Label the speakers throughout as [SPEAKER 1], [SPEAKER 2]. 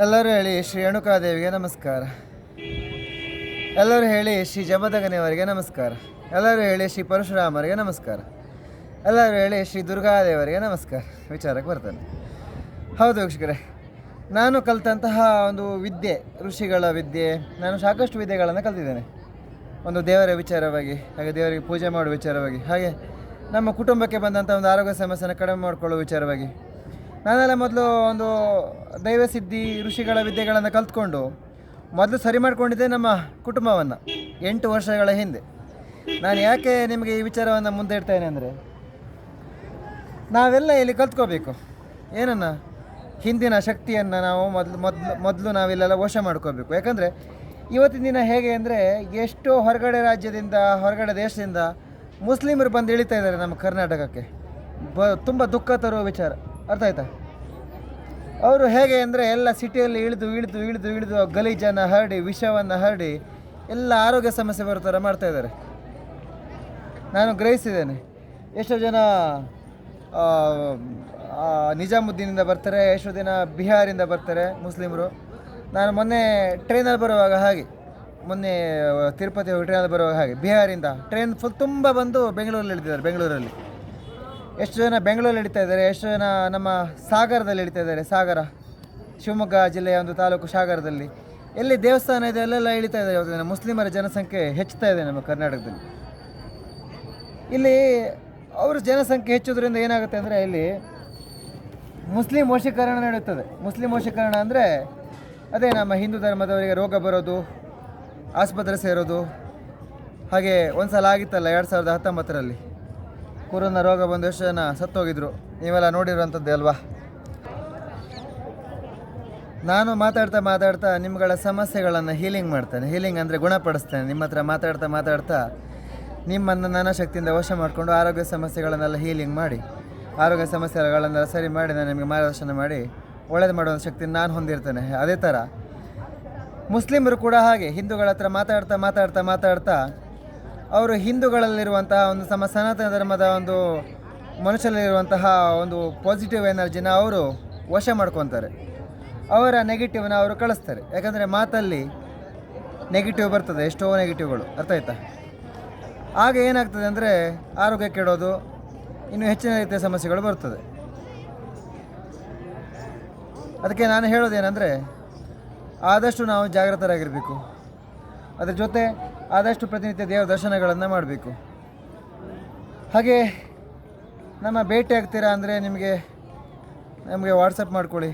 [SPEAKER 1] ಎಲ್ಲರೂ ಹೇಳಿ ಶ್ರೀ ರೇಣುಕಾದೇವಿಗೆ ನಮಸ್ಕಾರ. ಎಲ್ಲರೂ ಹೇಳಿ ಶ್ರೀ ಜಮದಗ್ನಿಯವರಿಗೆ ನಮಸ್ಕಾರ. ಎಲ್ಲರೂ ಹೇಳಿ ಶ್ರೀ ಪರಶುರಾಮರಿಗೆ ನಮಸ್ಕಾರ. ಎಲ್ಲರೂ ಹೇಳಿ ಶ್ರೀ ದುರ್ಗಾದೇವರಿಗೆ ನಮಸ್ಕಾರ. ವಿಚಾರಕ್ಕೆ ಬರ್ತಾನೆ. ಹೌದು ವೀಕ್ಷಕರೇ, ನಾನು ಕಲಿತಂತಹ ಒಂದು ವಿದ್ಯೆ, ಋಷಿಗಳ ವಿದ್ಯೆ, ನಾನು ಸಾಕಷ್ಟು ವಿದ್ಯೆಗಳನ್ನು ಕಲಿತಿದ್ದೇನೆ. ಒಂದು ದೇವರ ವಿಚಾರವಾಗಿ, ಹಾಗೆ ದೇವರಿಗೆ ಪೂಜೆ ಮಾಡುವ ವಿಚಾರವಾಗಿ, ಹಾಗೆ ನಮ್ಮ ಕುಟುಂಬಕ್ಕೆ ಬಂದಂಥ ಒಂದು ಆರೋಗ್ಯ ಸಮಸ್ಯೆನ ಕಡಿಮೆ ಮಾಡಿಕೊಳ್ಳುವ ವಿಚಾರವಾಗಿ ನಾನೆಲ್ಲ ಮೊದಲು ಒಂದು ದೈವಸಿದ್ಧಿ ಋಷಿಗಳ ವಿದ್ಯೆಗಳನ್ನು ಕಲ್ತ್ಕೊಂಡು ಮೊದಲು ಸರಿ ಮಾಡಿಕೊಂಡಿದ್ದೆ ನಮ್ಮ ಕುಟುಂಬವನ್ನು 8 ವರ್ಷಗಳ ಹಿಂದೆ. ನಾನು ಯಾಕೆ ನಿಮಗೆ ಈ ವಿಚಾರವನ್ನು ಮುಂದೆ ಇಡ್ತೇನೆ ಅಂದರೆ, ನಾವೆಲ್ಲ ಇಲ್ಲಿ ಕಲ್ತ್ಕೋಬೇಕು. ಏನನ್ನು, ಹಿಂದಿನ ಶಕ್ತಿಯನ್ನು ನಾವು ಮೊದಲು ನಾವಿಲ್ಲೆಲ್ಲ ವಶ ಮಾಡ್ಕೋಬೇಕು. ಯಾಕಂದರೆ ಇವತ್ತಿನ ದಿನ ಹೇಗೆ ಅಂದರೆ, ಎಷ್ಟೋ ಹೊರಗಡೆ ರಾಜ್ಯದಿಂದ, ಹೊರಗಡೆ ದೇಶದಿಂದ ಮುಸ್ಲಿಮರು ಬಂದು ಇಳಿತಾ ಇದ್ದಾರೆ ನಮ್ಮ ಕರ್ನಾಟಕಕ್ಕೆ. ತುಂಬ ದುಃಖ ತರುವ ವಿಚಾರ, ಅರ್ಥ ಆಯ್ತಾ? ಅವರು ಹೇಗೆ ಅಂದರೆ, ಎಲ್ಲ ಸಿಟಿಯಲ್ಲಿ ಇಳಿದು ಗಲೀಜನ್ನು ಹರಡಿ, ವಿಷವನ್ನು ಹರಡಿ ಎಲ್ಲ ಆರೋಗ್ಯ ಸಮಸ್ಯೆ ಬರೋ ಥರ ಮಾಡ್ತಾಯಿದ್ದಾರೆ. ನಾನು ಗ್ರಹಿಸಿದ್ದೇನೆ. ಎಷ್ಟೋ ಜನ ನಿಜಾಮುದ್ದೀನಿಂದ ಬರ್ತಾರೆ, ಎಷ್ಟೋ ದಿನ ಬಿಹಾರಿಂದ ಬರ್ತಾರೆ ಮುಸ್ಲಿಮರು. ನಾನು ಮೊನ್ನೆ ಟ್ರೈನಲ್ಲಿ ಬರುವಾಗ ಹಾಗೆ, ಮೊನ್ನೆ ತಿರುಪತಿ ಟ್ರೈನಲ್ಲಿ ಬರುವಾಗ ಹಾಗೆ ಬಿಹಾರಿಂದ ಟ್ರೈನ್ ಫುಲ್ ತುಂಬ ಬಂದು ಬೆಂಗಳೂರಲ್ಲಿ ಇಳಿದಿದ್ದಾರೆ. ಬೆಂಗಳೂರಲ್ಲಿ ಎಷ್ಟು ಜನ ಬೆಂಗಳೂರಲ್ಲಿ ಇಳಿತಾ ಇದ್ದಾರೆ, ಎಷ್ಟು ಜನ ನಮ್ಮ ಸಾಗರದಲ್ಲಿ ಇಳಿತಾ ಇದ್ದಾರೆ. ಸಾಗರ, ಶಿವಮೊಗ್ಗ ಜಿಲ್ಲೆಯ ಒಂದು ತಾಲೂಕು ಸಾಗರದಲ್ಲಿ ಎಲ್ಲಿ ದೇವಸ್ಥಾನ ಇದೆ ಅಲ್ಲೆಲ್ಲ ಇಳಿತಾ ಇದ್ದಾರೆ. ಇವತ್ತಿನ ಮುಸ್ಲಿಮರ ಜನಸಂಖ್ಯೆ ಹೆಚ್ಚುತ್ತಾ ಇದೆ ನಮ್ಮ ಕರ್ನಾಟಕದಲ್ಲಿ. ಇಲ್ಲಿ ಅವರು ಜನಸಂಖ್ಯೆ ಹೆಚ್ಚೋದ್ರಿಂದ ಏನಾಗುತ್ತೆ ಅಂದರೆ, ಇಲ್ಲಿ ಮುಸ್ಲಿಂ ವಶೀಕರಣ ನಡೆಯುತ್ತದೆ. ಮುಸ್ಲಿಂ ವಶೀಕರಣ ಅಂದರೆ ಅದೇ ನಮ್ಮ ಹಿಂದೂ ಧರ್ಮದವರಿಗೆ ರೋಗ ಬರೋದು, ಆಸ್ಪತ್ರೆ ಸೇರೋದು. ಹಾಗೆ ಒಂದು ಸಲ ಆಗಿತ್ತಲ್ಲ 2019ರಲ್ಲಿ ಕೊರೋನಾ ರೋಗ ಬಂದು ಎಷ್ಟು ಜನ ಸತ್ತೋಗಿದ್ರು, ನೀವೆಲ್ಲ ನೋಡಿರುವಂಥದ್ದೇ ಅಲ್ವಾ. ನಾನು ಮಾತಾಡ್ತಾ ನಿಮ್ಮಗಳ ಸಮಸ್ಯೆಗಳನ್ನು ಹೀಲಿಂಗ್ ಮಾಡ್ತೇನೆ. ಹೀಲಿಂಗ್ ಅಂದರೆ ಗುಣಪಡಿಸ್ತೇನೆ. ನಿಮ್ಮ ಹತ್ರ ಮಾತಾಡ್ತಾ ನಿಮ್ಮನ್ನು ನನ್ನ ಶಕ್ತಿಯಿಂದ ವಶ ಮಾಡಿಕೊಂಡು ಆರೋಗ್ಯ ಸಮಸ್ಯೆಗಳನ್ನೆಲ್ಲ ಹೀಲಿಂಗ್ ಮಾಡಿ, ಆರೋಗ್ಯ ಸಮಸ್ಯೆಗಳನ್ನೆಲ್ಲ ಸರಿ ಮಾಡಿ ನಾನು ನಿಮಗೆ ಮಾರ್ಗದರ್ಶನ ಮಾಡಿ ಒಳ್ಳೇದು ಮಾಡುವಂಥ ಶಕ್ತಿ ನಾನು ಹೊಂದಿರ್ತೇನೆ. ಅದೇ ಥರ ಮುಸ್ಲಿಮರು ಕೂಡ ಹಾಗೆ ಹಿಂದೂಗಳ ಹತ್ರ ಮಾತಾಡ್ತಾ ಅವರು ಹಿಂದೂಗಳಲ್ಲಿರುವಂತಹ ಒಂದು ಸನಾತನ ಧರ್ಮದ ಒಂದು ಮನುಷ್ಯರಲ್ಲಿರುವಂತಹ ಒಂದು ಪಾಸಿಟಿವ್ ಎನರ್ಜಿನ ಅವರು ವಶ ಮಾಡ್ಕೊತಾರೆ. ಅವರ ನೆಗೆಟಿವ್ನ ಅವರು ಕಳಿಸ್ತಾರೆ. ಯಾಕಂದರೆ ಮಾತಲ್ಲಿ ನೆಗೆಟಿವ್ ಬರ್ತದೆ, ಎಷ್ಟೋ ನೆಗೆಟಿವ್ಗಳು, ಅರ್ಥ ಆಯ್ತಾ? ಆಗ ಏನಾಗ್ತದೆ ಅಂದರೆ, ಆರೋಗ್ಯ ಕೆಡೋದು, ಇನ್ನೂ ಹೆಚ್ಚಿನ ರೀತಿಯ ಸಮಸ್ಯೆಗಳು ಬರ್ತದೆ. ಅದಕ್ಕೆ ನಾನು ಹೇಳೋದೇನೆಂದರೆ, ಆದಷ್ಟು ನಾವು ಜಾಗೃತರಾಗಿರಬೇಕು. ಅದರ ಜೊತೆ ಆದಷ್ಟು ಪ್ರತಿನಿತ್ಯ ದೇವರ ದರ್ಶನಗಳನ್ನು ಮಾಡಬೇಕು. ಹಾಗೆ ನಮ್ಮ ಭೇಟಿ ಆಗ್ತೀರಾ ಅಂದರೆ ನಮಗೆ ವಾಟ್ಸಪ್ ಮಾಡ್ಕೊಳ್ಳಿ.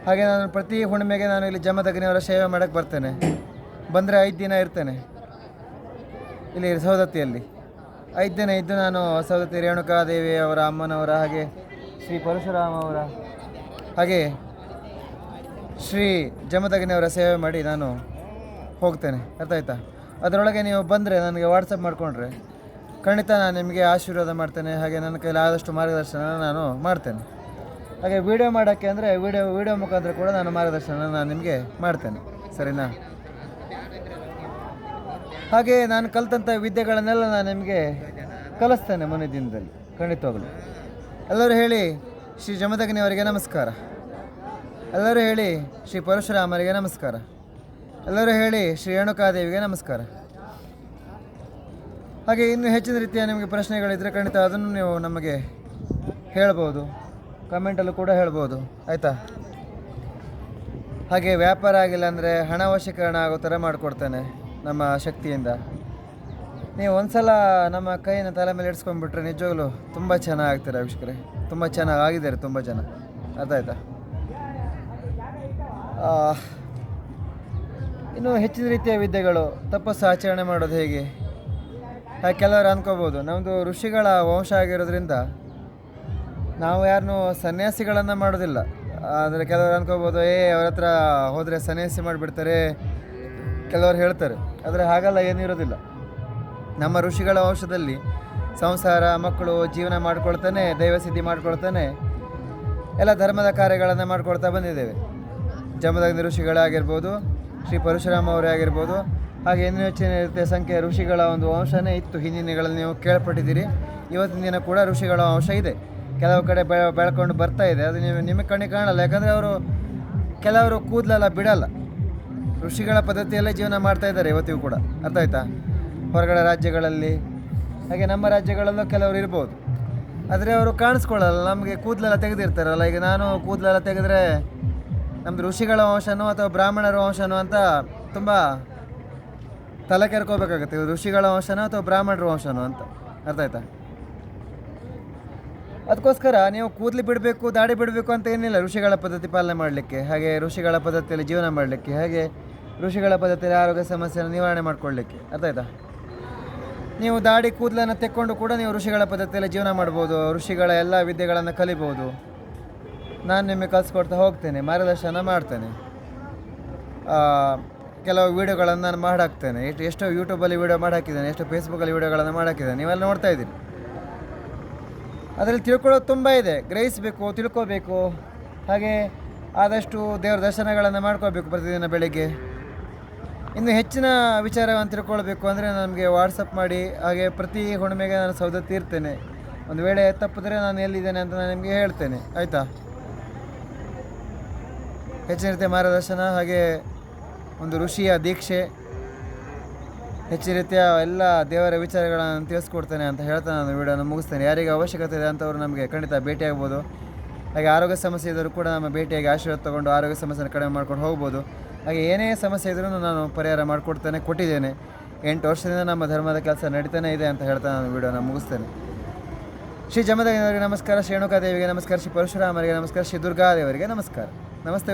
[SPEAKER 1] ಹಾಗೆ ನಾನು ಪ್ರತಿ ಹುಣ್ಣಿಮೆಗೆ ನಾನು ಇಲ್ಲಿ ಜಮದಗ್ನಿಯವರ ಸೇವೆ ಮಾಡೋಕ್ಕೆ ಬರ್ತೇನೆ. ಬಂದರೆ 5 ದಿನ ಇರ್ತೇನೆ ಇಲ್ಲಿ ಸವದತ್ತಿಯಲ್ಲಿ. 5 ದಿನ ಇದ್ದು ನಾನು ಸವದತ್ತಿ ರೇಣುಕಾದೇವಿ ಅವರ ಅಮ್ಮನವರ, ಹಾಗೆ ಶ್ರೀ ಪರಶುರಾಮ ಅವರ, ಹಾಗೆ ಶ್ರೀ ಜಮದಗ್ನಿಯವರ ಸೇವೆ ಮಾಡಿ ನಾನು ಹೋಗ್ತೇನೆ, ಅರ್ಥ ಆಯ್ತಾ? ಅದರೊಳಗೆ ನೀವು ಬಂದರೆ ನನಗೆ ವಾಟ್ಸಪ್ ಮಾಡಿಕೊಂಡ್ರೆ ಖಂಡಿತ ನಾನು ನಿಮಗೆ ಆಶೀರ್ವಾದ ಮಾಡ್ತೇನೆ. ಹಾಗೆ ನನ್ನ ಕೈಲಿ ಆದಷ್ಟು ಮಾರ್ಗದರ್ಶನ ನಾನು ಮಾಡ್ತೇನೆ. ಹಾಗೆ ವೀಡಿಯೋ ಮಾಡೋಕ್ಕೆ ಅಂದರೆ ವೀಡಿಯೋ ಮುಖಾಂತರ ಕೂಡ ನಾನು ಮಾರ್ಗದರ್ಶನ ನಾನು ನಿಮಗೆ ಮಾಡ್ತೇನೆ, ಸರಿನಾ? ಹಾಗೆ ನಾನು ಕಲಿತಂಥ ವಿದ್ಯೆಗಳನ್ನೆಲ್ಲ ನಾನು ನಿಮಗೆ ಕಲಿಸ್ತೇನೆ ಮುಂದಿನ ದಿನದಲ್ಲಿ, ಖಂಡಿತವಾಗಲು. ಎಲ್ಲರೂ ಹೇಳಿ ಶ್ರೀ ಜಮದಗ್ನಿಯವರಿಗೆ ನಮಸ್ಕಾರ. ಎಲ್ಲರೂ ಹೇಳಿ ಶ್ರೀ ಪರಶುರಾಮರಿಗೆ ನಮಸ್ಕಾರ. ಎಲ್ಲರೂ ಹೇಳಿ ಶ್ರೀ ರೇಣುಕಾದೇವಿಗೆ ನಮಸ್ಕಾರ. ಹಾಗೆ ಇನ್ನೂ ಹೆಚ್ಚಿನ ರೀತಿಯ ನಿಮಗೆ ಪ್ರಶ್ನೆಗಳಿದ್ದರೆ ಖಂಡಿತ ಅದನ್ನು ನೀವು ನಮಗೆ ಹೇಳ್ಬೋದು, ಕಮೆಂಟಲ್ಲೂ ಕೂಡ ಹೇಳ್ಬೋದು, ಆಯಿತಾ? ಹಾಗೆ ವ್ಯಾಪಾರ ಆಗಿಲ್ಲ ಅಂದರೆ ಹಣ ವಶೀಕರಣ ಆಗೋ ಥರ ಮಾಡಿಕೊಡ್ತೇನೆ ನಮ್ಮ ಶಕ್ತಿಯಿಂದ. ನೀವು ಒಂದು ಸಲ ನಮ್ಮ ಕೈಯನ್ನು ತಲೆ ಮೇಲೆ ಇಡ್ಸ್ಕೊಂಡ್ಬಿಟ್ರೆ ನಿಜವಾಗ್ಲೂ ತುಂಬ ಚೆನ್ನಾಗಾಗ್ತಾರೆ ವೀಕ್ಷಕರೇ. ತುಂಬ ಚೆನ್ನಾಗಿದ್ದಾರೆ ತುಂಬ ಜನ, ಅದಾಯ್ತಾ? ಇನ್ನು ಹೆಚ್ಚಿನ ರೀತಿಯ ವಿದ್ಯೆಗಳು, ತಪಸ್ಸು ಆಚರಣೆ ಮಾಡೋದು ಹೇಗೆ, ಹಾಗೆ ಕೆಲವರು ಅಂದ್ಕೋಬೋದು ನಮ್ಮದು ಋಷಿಗಳ ವಂಶ ಆಗಿರೋದ್ರಿಂದ ನಾವು ಯಾರನ್ನೂ ಸನ್ಯಾಸಿಗಳನ್ನು ಮಾಡೋದಿಲ್ಲ. ಆದರೆ ಕೆಲವರು ಅಂದ್ಕೋಬೋದು, ಅವ್ರ ಹತ್ರ ಹೋದರೆ ಸನ್ಯಾಸಿ ಮಾಡಿಬಿಡ್ತಾರೆ ಕೆಲವರು ಹೇಳ್ತಾರೆ. ಆದರೆ ಹಾಗಲ್ಲ, ಏನಿರೋದಿಲ್ಲ. ನಮ್ಮ ಋಷಿಗಳ ವಂಶದಲ್ಲಿ ಸಂಸಾರ, ಮಕ್ಕಳು, ಜೀವನ ಮಾಡ್ಕೊಳ್ತಾನೆ, ದೈವಸಿದ್ಧಿ ಮಾಡ್ಕೊಳ್ತಾನೆ ಎಲ್ಲ ಧರ್ಮದ ಕಾರ್ಯಗಳನ್ನು ಮಾಡ್ಕೊಳ್ತಾ ಬಂದಿದ್ದೇವೆ. ಜಮದಗ್ನಿ ಋಷಿಗಳಾಗಿರ್ಬೋದು, ಶ್ರೀ ಪರಶುರಾಮ ಅವರೇ ಆಗಿರ್ಬೋದು, ಹಾಗೆ ಇನ್ನೂ ಹೆಚ್ಚಿನ ರೀತಿಯ ಸಂಖ್ಯೆಯ ಋಷಿಗಳ ಒಂದು ವಂಶನೇ ಇತ್ತು. ಹಿಂದಿನಗಳಲ್ಲಿ ನೀವು ಕೇಳ್ಪಟ್ಟಿದ್ದೀರಿ. ಇವತ್ತಿನ ದಿನ ಕೂಡ ಋಷಿಗಳ ವಂಶ ಇದೆ. ಕೆಲವು ಕಡೆ ಬೆಳ್ಕೊಂಡು ಬರ್ತಾ ಇದೆ. ಅದು ನಿಮಗೆ ಕಣ್ಣಿಗೆ ಕಾಣಲ್ಲ. ಯಾಕಂದರೆ ಅವರು ಕೆಲವರು ಕೂದಲೆಲ್ಲ ಬಿಡಲ್ಲ, ಋಷಿಗಳ ಪದ್ಧತಿಯಲ್ಲೇ ಜೀವನ ಮಾಡ್ತಾ ಇದ್ದಾರೆ ಇವತ್ತಿಗೂ ಕೂಡ. ಅರ್ಥ ಆಯ್ತಾ? ಹೊರಗಡೆ ರಾಜ್ಯಗಳಲ್ಲಿ ಹಾಗೆ ನಮ್ಮ ರಾಜ್ಯಗಳಲ್ಲೂ ಕೆಲವರು ಇರ್ಬೋದು, ಆದರೆ ಅವರು ಕಾಣಿಸ್ಕೊಳ್ಳಲ್ಲ. ನಮಗೆ ಕೂದಲೆಲ್ಲ ತೆಗೆದಿರ್ತಾರಲ್ಲ, ಈಗ ನಾನು ಕೂದಲೆಲ್ಲ ತೆಗೆದ್ರೆ ನಮ್ಮದು ಋಷಿಗಳ ವಂಶನೋ ಅಥವಾ ಬ್ರಾಹ್ಮಣರ ವಂಶನೋ ಅಂತ ತುಂಬ ತಲೆ ಕೆರ್ಕೋಬೇಕಾಗುತ್ತೆ. ಋಷಿಗಳ ವಂಶನೋ ಅಥವಾ ಬ್ರಾಹ್ಮಣರ ವಂಶನೋ ಅಂತ. ಅರ್ಥ ಆಯ್ತಾ? ಅದಕ್ಕೋಸ್ಕರ ನೀವು ಕೂದಲು ಬಿಡಬೇಕು, ದಾಡಿ ಬಿಡಬೇಕು ಅಂತ ಏನಿಲ್ಲ ಋಷಿಗಳ ಪದ್ಧತಿ ಪಾಲನೆ ಮಾಡಲಿಕ್ಕೆ, ಹಾಗೆ ಋಷಿಗಳ ಪದ್ಧತಿಯಲ್ಲಿ ಜೀವನ ಮಾಡಲಿಕ್ಕೆ, ಹಾಗೆ ಋಷಿಗಳ ಪದ್ಧತಿಯಲ್ಲಿ ಆರೋಗ್ಯ ಸಮಸ್ಯೆಯನ್ನು ನಿವಾರಣೆ ಮಾಡಿಕೊಳ್ಳಿಕ್ಕೆ. ಅರ್ಥ ಆಯ್ತಾ? ನೀವು ದಾಡಿ ಕೂದಲನ್ನು ತೆಕ್ಕೊಂಡು ಕೂಡ ನೀವು ಋಷಿಗಳ ಪದ್ಧತಿಯಲ್ಲಿ ಜೀವನ ಮಾಡ್ಬೋದು, ಋಷಿಗಳ ಎಲ್ಲ ವಿದ್ಯೆಗಳನ್ನು ಕಲಿಬೋದು. ನಾನು ನಿಮಗೆ ಕಲಿಸ್ಕೊಡ್ತಾ ಹೋಗ್ತೇನೆ, ಮಾರ್ಗದರ್ಶನ ಮಾಡ್ತೇನೆ. ಕೆಲವು ವೀಡಿಯೋಗಳನ್ನು ನಾನು ಮಾಡಾಕ್ತೇನೆ. ಎಷ್ಟೋ ಯೂಟ್ಯೂಬಲ್ಲಿ ವೀಡಿಯೋ ಮಾಡಾಕಿದ್ದೇನೆ, ಎಷ್ಟೋ ಫೇಸ್ಬುಕ್ಕಲ್ಲಿ ವೀಡಿಯೋಗಳನ್ನು ಮಾಡಾಕಿದ್ದೇನೆ, ನೀವೆಲ್ಲ ನೋಡ್ತಾ ಇದ್ದೀರಿ. ಅದರಲ್ಲಿ ತಿಳ್ಕೊಳ್ಳೋದು ತುಂಬ ಇದೆ, ಗ್ರಹಿಸಬೇಕು, ತಿಳ್ಕೋಬೇಕು. ಹಾಗೆ ಆದಷ್ಟು ದೇವರ ದರ್ಶನಗಳನ್ನು ಮಾಡ್ಕೋಬೇಕು ಪ್ರತಿದಿನ ಬೆಳಗ್ಗೆ. ಇನ್ನು ಹೆಚ್ಚಿನ ವಿಚಾರವನ್ನು ತಿಳ್ಕೊಳ್ಬೇಕು ಅಂದರೆ ನಮಗೆ ವಾಟ್ಸಪ್ ಮಾಡಿ. ಹಾಗೆ ಪ್ರತಿ ಹುಣ್ಣಿಮೆಗೆ ನಾನು ಸೌದತ್ತಿ ಇರ್ತೇನೆ. ಒಂದು ವೇಳೆ ತಪ್ಪಿದ್ರೆ ನಾನು ಎಲ್ಲಿದ್ದೇನೆ ಅಂತ ನಾನು ನಿಮಗೆ ಹೇಳ್ತೇನೆ, ಆಯಿತಾ? ಹೆಚ್ಚಿನ ರೀತಿಯ ಮಾರ್ಗದರ್ಶನ, ಹಾಗೆ ಒಂದು ಋಷಿಯ ದೀಕ್ಷೆ, ಹೆಚ್ಚಿನ ರೀತಿಯ ಎಲ್ಲ ದೇವರ ವಿಚಾರಗಳನ್ನು ತಿಳಿಸ್ಕೊಡ್ತೇನೆ ಅಂತ ಹೇಳ್ತಾ ನಾನು ವಿಡಿಯೋನ ಮುಗಿಸ್ತೇನೆ. ಯಾರಿಗೆ ಅವಶ್ಯಕತೆ ಇದೆ ಅಂಥವ್ರು ನಮಗೆ ಖಂಡಿತ ಭೇಟಿಯಾಗ್ಬೋದು. ಹಾಗೆ ಆರೋಗ್ಯ ಸಮಸ್ಯೆ ಇದ್ದರೂ ಕೂಡ ನಮ್ಮ ಭೇಟಿಯಾಗಿ ಆಶೀರ್ವಾದ ತೊಗೊಂಡು ಆರೋಗ್ಯ ಸಮಸ್ಯೆನ ಕಡಿಮೆ ಮಾಡ್ಕೊಂಡು ಹೋಗ್ಬೋದು. ಹಾಗೆ ಏನೇ ಸಮಸ್ಯೆ ಇದ್ರೂ ನಾನು ಪರಿಹಾರ ಮಾಡಿಕೊಡ್ತೇನೆ, ಕೊಟ್ಟಿದ್ದೇನೆ. 8 ವರ್ಷದಿಂದ ನಮ್ಮ ಧರ್ಮದ ಕೆಲಸ ನಡೀತಾನೆ ಇದೆ ಅಂತ ಹೇಳ್ತಾ ನಾನು ವಿಡಿಯೋನ ಮುಗಿಸ್ತೇನೆ. ಶ್ರೀ ಜಮದಗ್ನಿಯವರಿಗೆ ನಮಸ್ಕಾರ, ಶ್ರೀ ರೇಣುಕಾದೇವಿಗೆ ನಮಸ್ಕಾರ, ಶ್ರೀ ಪರಶುರಾಮರಿಗೆ ನಮಸ್ಕಾರ, ಶ್ರೀ ದುರ್ಗಾದೇವರಿಗೆ ನಮಸ್ಕಾರ. ನಮಸ್ತೆ.